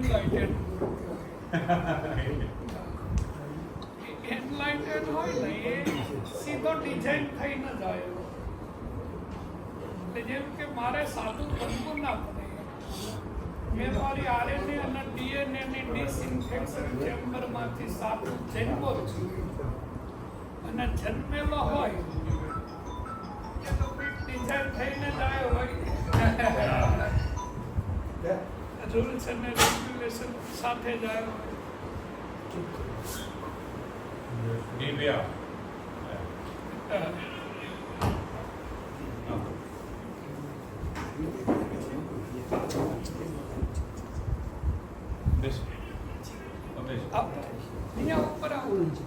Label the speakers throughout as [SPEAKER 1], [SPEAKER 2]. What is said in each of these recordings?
[SPEAKER 1] એનલાઇટેડ એનલાઇટેડ હોય ને એ સીધો ડિઝાઇન થઈ ન જાય. એટલે જેમ કે મારે સાદું બનવું ના પડે, મેં મારી આરએનએ અને ડીએનએ ની ડિસઇન્ફેક્શન ચેમ્બરમાંથી સાદું જન્મો છું, અને જન્મેલો હોય એ તો ડિઝાઇન થઈને જ આવ્યો હોય. રૂલ્સ અને રેગ્યુલેશન સાથે જ આવ્યો હોય. અહીંયા ઉપર આવું છે.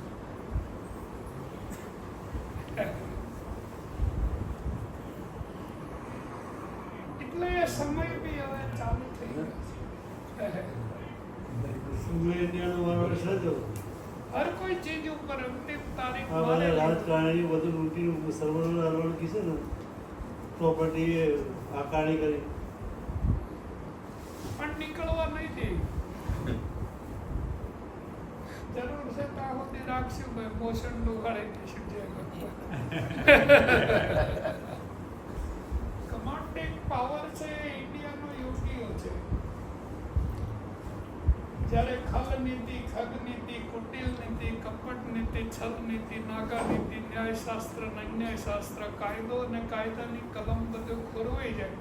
[SPEAKER 1] એટલે એ સમય બી હવે ચાલુ થઈ ગયો. હર કોઈ ચીજ ઉપર અંતિમ તારીખ
[SPEAKER 2] રાજકારણી બધું રૂટીન સર્વર કીધે ને પ્રોપર્ટી આકારણી કરી
[SPEAKER 1] પણ નીકળવા નહીં દે. જરૂર છે ત્યાં સુધી રાખશું ભાઈ, મોશન ડુગાડે દઈશું. કમાન્ડિંગ પાવર છે ઇન્ડિયાનો યોગીઓ છે. જ્યારે ખલ નીતિ, ખગ નીતિ, કુટિલ નીતિ, કપટ નીતિ, છલ નીતિ, નાગા નીતિ, ન્યાયશાસ્ત્ર, અન્યાયશાસ્ત્ર, કાયદો અને કાયદાની કલમ બધું ખોરવાઈ જાય,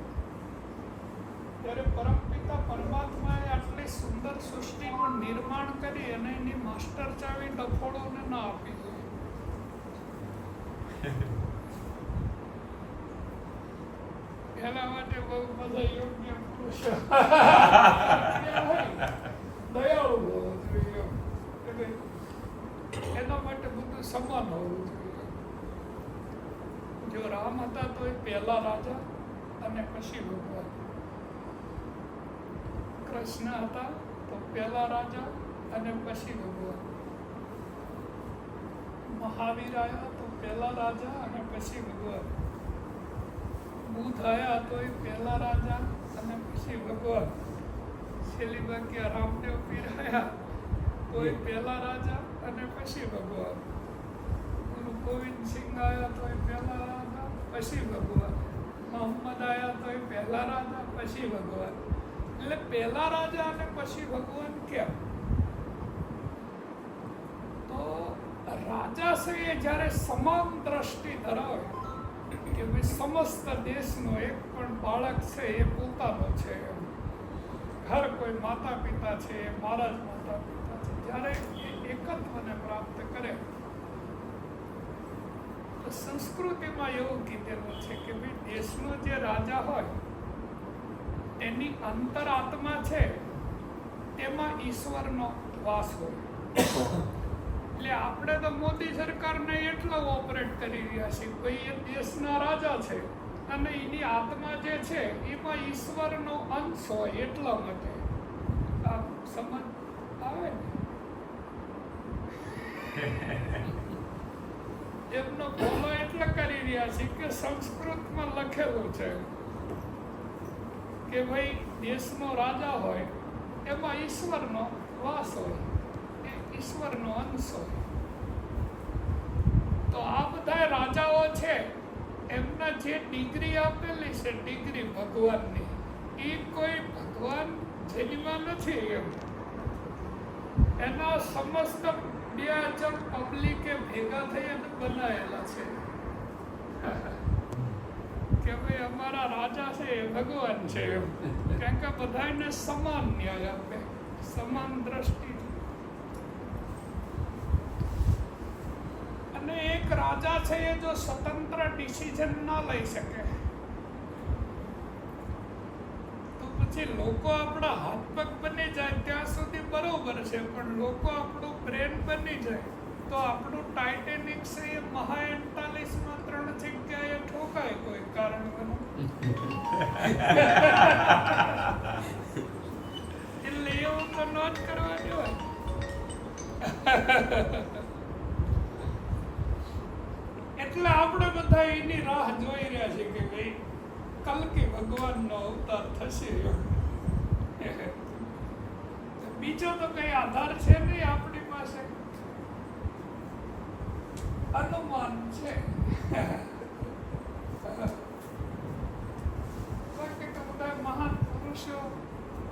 [SPEAKER 1] ત્યારે પરમપિતા પરમાત્માએ આટલી સુંદર સૃષ્ટિનું નિર્માણ કરી અને એની માસ્ટર ચાવી ડફોડોને ના આપી દે. એના માટે બહુ બધા યોગ્ય પુરુષો દયાળુ હોવો જોઈએ. એના માટે બધું સમાન હોવું જોઈએ. જો રામ હતા તો એ પહેલા રાજા અને પછી ભગવાન. કૃષ્ણ હતા તો પહેલા રાજા અને પછી ભગવાન. મહાવીર આવ્યા તો પહેલા રાજા અને પછી ભગવાન. બુદ્ધ આવ્યા તો એ પહેલા રાજા અને પછી ભગવાન. છેલ્લી બાકી રામદેવ પીર આવ્યા તો એ પહેલા રાજા અને પછી ભગવાન. ગુરુ ગોવિંદ સિંહ આવ્યા તો એ પહેલા રાજા પછી ભગવાન. મોહમ્મદ આવ્યા તો એ પહેલા રાજા પછી ભગવાન. એટલે પહેલા રાજા અને પછી ભગવાન કેમ? તો રાજા છે એ જ્યારે સમાન દ્રષ્ટિ ધરાવે કે ભાઈ સમસ્ત દેશનો એક પણ બાળક છે એ પોતાનો છે, હર કોઈ માતા પિતા છે એ મારા જ માતા પિતા છે, જ્યારે એ એકત્વને પ્રાપ્ત કરે તો સંસ્કૃતિમાં એવું કીધેલું છે કે ભાઈ દેશનો જે રાજા હોય એની અંતરાત્મા છે તેમાં ઈશ્વરનો વાસ હોય. એટલે આપણે તો મોદી સરકારને એટલો ઓપરેટ કરી રહ્યા છીએ, ભાઈ એ દેશના રાજા છે અને એની આત્મા જે છે એમાં ઈશ્વરનો અંશ હોય, એટલા માટે આ સમજ આવે ને. એમનો બોલો એટલે કરી રહ્યા છે કે સંસ્કૃતમાં લખેલું છે કે ભાઈ દેશનો રાજા હોય એમાં ઈશ્વરનો વાસ હોય, એ ઈશ્વરનો અંશ હોય. તો આ બધા રાજાઓ છે એમના જે ડિગ્રી આપેલી છે, ડિગ્રી ભગવાનની, એ કોઈ ભગવાન જેનીમાં નથી. એમ એના સમસ્ત 2000 પબ્લિકે ભેગા થઈ અને બનાવેલા છે કે ભાઈ અમારા રાજા છે એ ભગવાન છે. એમ કારણ કે બધાને સમાન ન્યાય આપે, સમાન દ્રષ્ટિ. અને એક રાજા છે એ જો સ્વતંત્ર ડિસિઝન ના લઈ શકે તો પછી લોકો આપણા હાથ પગ બની જાય ત્યાં સુધી બરોબર છે, પણ લોકો આપણું બ્રેન બની જાય તો આપણું ટાઇટેનિક છે એ મહા 48માં 3 જગ્યાએ ઠોકાય કોઈ કારણ વગર. એટલે એવું તો ન જ કરવા જોઈએ. એટલે આપણે બધા એની રાહ જોઈ રહ્યા છીએ કે ભાઈ કલ્કી ભગવાનનો અવતાર થશે. બીજો તો કઈ આધાર છે નહીં આપણી પાસે, અનુમાન છે. બાકી તો બધા મહાન પુરુષો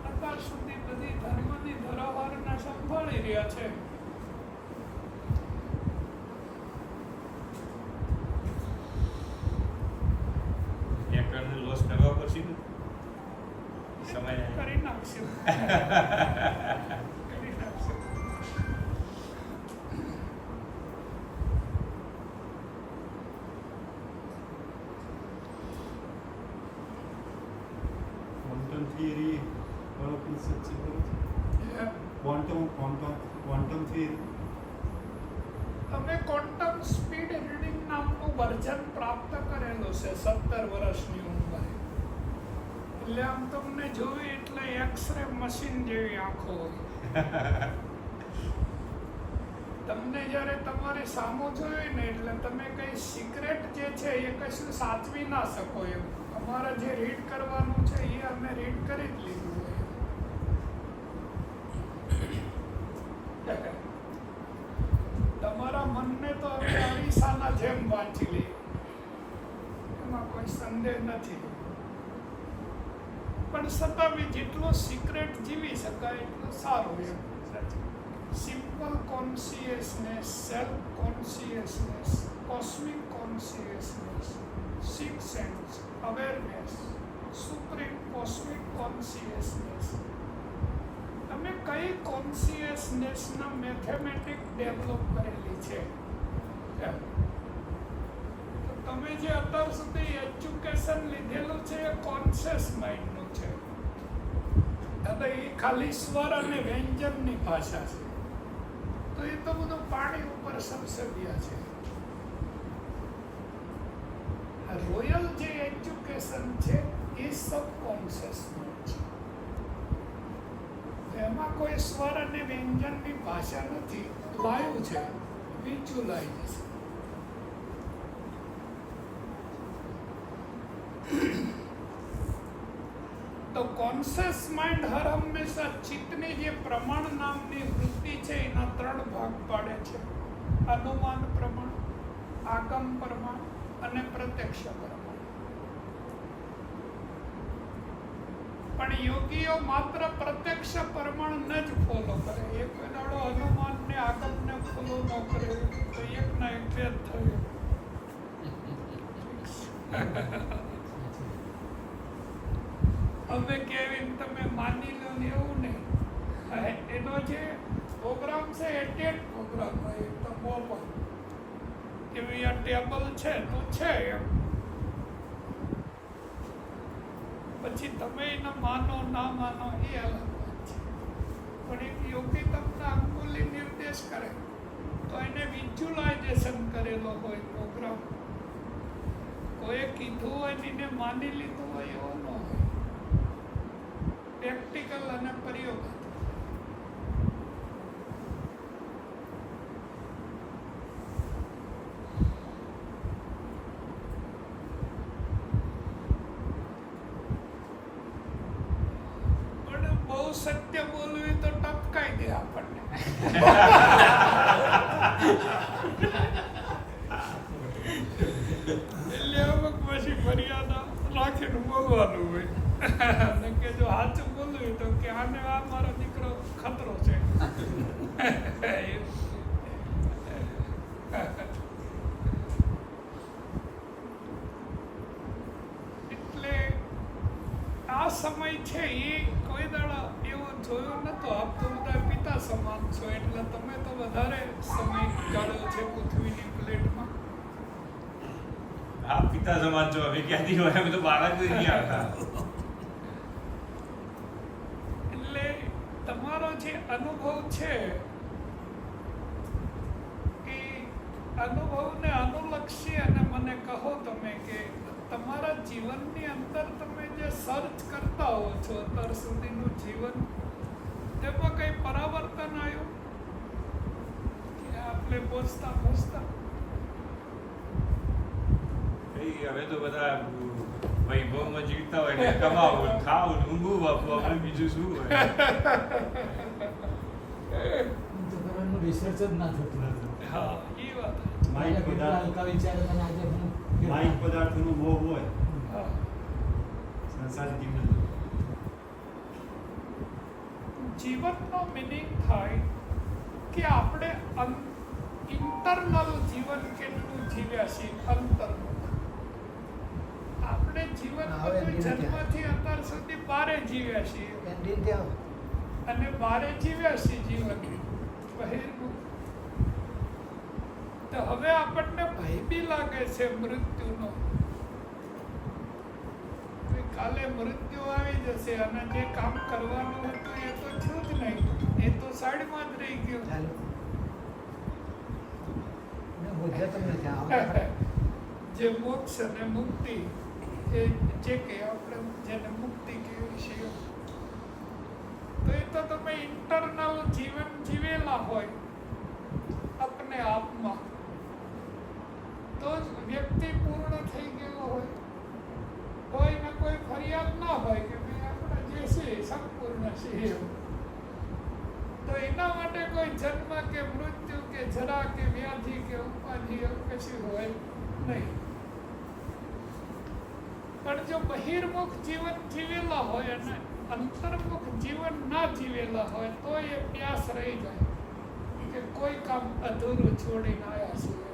[SPEAKER 1] અત્યાર સુધી બધી ધર્મની ધરોહરને સંભાળી રહ્યા છે.
[SPEAKER 3] લોસ કરવા પડશે ને સમય
[SPEAKER 1] કરી નાખશું. કરી નાખશું.
[SPEAKER 2] ક્વોન્ટમ થિયરી વાળો કોન્સેપ્ટ છે ખરો? ક્વોન્ટમ થિયરી
[SPEAKER 1] અમે ક્વોન્ટમ સ્પીડ રીડિંગ નામનું વર્ઝન પ્રાપ્ત કરેલું છે 17 વર્ષની ઉંમરે. એટલે આમ તમને જોઈ એટલે એક્સરે મશીન જેવી આંખો હોય. તમને જ્યારે તમારી સામો જોઈ ને એટલે તમે કઈ સિક્રેટ જે છે એ કશું સાચવી ના શકો એમ. અમારે જે રીડ કરવાનું છે એ અમે રીડ કરી જ લીધું હોય. તમારા મનને તો અમે અરીસાના જેમ વાંચી લઈએ, એમાં કોઈ સંદેહ નથી. પણ છતાં બી જેટલો સિક્રેટ જીવી શકાય એટલું સારું એમ. Simple consciousness, self consciousness, cosmic consciousness, six sense, awareness, supreme cosmic consciousness. તમે કઈ કોન્શિયસનેસના મેથેમેટિક ડેવલપ કરેલી છે? તો તમે જે અત્યાર સુધી એજ્યુકેશન લીધેલું છે એ કોન્શિયસ માઇન્ડનું છે. હવે એ ખાલી સ્વર અને વ્યંજનની ભાષા છે. તો એ તો બધું પાણી ઉપર સબસબ્યા છે. રોયલ જે એજ્યુકેશન છે એ સબકોન્શિયસ માઇન્ડ છે. એમાં કોઈ સ્વર અને વ્યંજનની ભાષા નથી, લાઈવ છે, વિઝ્યુલાઇઝેશન. તો કોન્શિયસ માઇન્ડ હર હંમેશા ચિત્તની જે પ્રમાણ નામની વૃત્તિ છે એના 3 ભાગ પાડે છે: અનુમાન પ્રમાણ, આગમ પ્રમાણ અને પ્રત્યક્ષ પ્રમાણ. પણ યોગીઓ માત્ર પ્રત્યક્ષ પ્રમાણને જ ફોલો કરે. એક દાડો અનુમાનને આગમને ફોલો ન કરે તો એકના એક ભેદ થયો. હવે કેવી તમે માની લો ને એવું નહીં. એનો જે પ્રોગ્રામ છે એટેટ પ્રોગ્રામ હોય તો બોલ કે ભાઈ આ ટેબલ છે તો છે એમ. પછી તમે એને માનો ના માનો એ અલગ વાત છે. પણ એક યોગી તમને અંગુલી નિર્દેશ કરે તો એને વિઝ્યુલાઇઝેશન કરેલો હોય પ્રોગ્રામ. કોઈએ કીધું હોય ને એને માની લીધું હોય એવો ન હોય. પ્રેક્ટિકલ અને પ્રયોગ. પણ બહુ સત્ય બોલવું તો ટપકાઈ દે આપણને. એટલે અમુક પછી મર્યાદા રાખીને બોલવાનું હોય. કે જો સાચું બોલવું તો કે આને આ મારો દીકરો ખતરો છે. એટલે આ સમય છે એ કોઈ દાડા એવો જોયો નતો. આપ તો બધા પિતા સમાન છો એટલે તમે તો વધારે સમય ગાળ્યો છે પૃથ્વીની પ્લેટમાં.
[SPEAKER 3] આપ પિતા સમાન છો, અમે ક્યાંથી હોય? અમે તો બાળક જ નહીં આવતા.
[SPEAKER 1] એટલે તમારો જે અનુભવ છે એ અનુભવને અનુલક્ષી અને મને કહો તમે કે તમારા જીવનની અંદર તમે જે સર્ચ કરતા હો છો અત્યાર સુધીનું જીવન, એમાં કંઈ પરાવર્તન આવ્યું કે આપણે પહોંચતા
[SPEAKER 3] હવે તો બધા વૈભવમાં જીવતા હોય ને કમાવું, ખાવું, ઊંઘવું, બાપુ આપણે બીજું શું હોય?
[SPEAKER 4] તો કરવાનું રિસર્ચ જ ના થતું
[SPEAKER 1] હા એ વાત
[SPEAKER 2] માઇક
[SPEAKER 4] કેટલા
[SPEAKER 2] પદાર્થ
[SPEAKER 4] હલકા વિચારો તને આજે હું
[SPEAKER 2] માઇક પદાર્થનો મોહ હોય
[SPEAKER 1] હા
[SPEAKER 2] સંસારી જીવન
[SPEAKER 1] જીવનનો મિનિંગ થાય કે આપણે ઇન્ટરનલ જીવન કેટલું જીવ્યા છીએ અંતર્મુખ આપણે જીવન
[SPEAKER 4] હવે
[SPEAKER 1] બધું
[SPEAKER 4] ધીરે ધીરે.
[SPEAKER 1] જન્મથી અત્યાર સુધી બારે જીવ્યા છીએ
[SPEAKER 4] કેન્ટીન ત્યાં
[SPEAKER 1] અને બારે જીવ્યા છીએ જીવન બહિર્મુખ તો હવે આપણને ભય બી લાગે છે મૃત્યુનો કે કાલે મૃત્યુ આવી જશે અને જે કામ કરવાનું હતું એ તો થયું જ નહીં એ તો સાઈડમાં જ રહી ગયું
[SPEAKER 4] ચાલો ને બોધ્ય તમને ત્યાં
[SPEAKER 1] જે મોક્ષ અને મુક્તિ એ જે કે આપણે જેને મુક્તિ કહેવી છે તો એ તો તમે ઇન્ટરનલ જીવન જીવેલા હોય अपने આપમાં તો જ વ્યક્તિ પૂર્ણ થઈ ગયો હોય કોઈને કોઈ ફરિયાદ ના હોય કે ભાઈ આપણે જે છે એ સંપૂર્ણ છે એવું. તો એના માટે કોઈ જન્મ કે મૃત્યુ કે જરા કે વ્યાધિ કે ઉપાધિ એવું કશું હોય નહીં. પણ જો બહિર્મુખ જીવન જીવેલા હોય અને અંતર્મુખ જીવન ના જીવેલા હોય તો એ પ્યાસ રહી જાય કે કોઈ કામ અધૂરું છોડીને આવ્યા છીએ.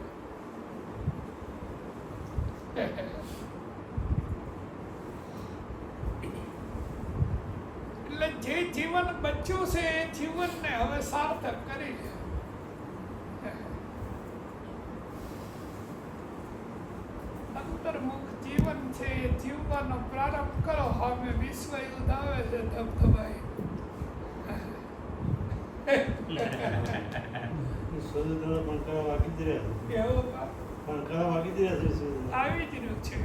[SPEAKER 1] એટલે જે જીવન બચ્યું છે એ જીવનને હવે સાર્થક કરી લે. અંતર્મુખ જીવન છે એ જીવવાનો પ્રારંભ કરો. હવે વિશ્વ યુદ્ધ આવે છે ધબધબાઈ.
[SPEAKER 2] શોધ પણ કરવા વાગી જ રહ્યા
[SPEAKER 1] એવું
[SPEAKER 2] પણ કરવા વાગી જ રહ્યા છે શોધ
[SPEAKER 1] આવી જ રહ્યું છે.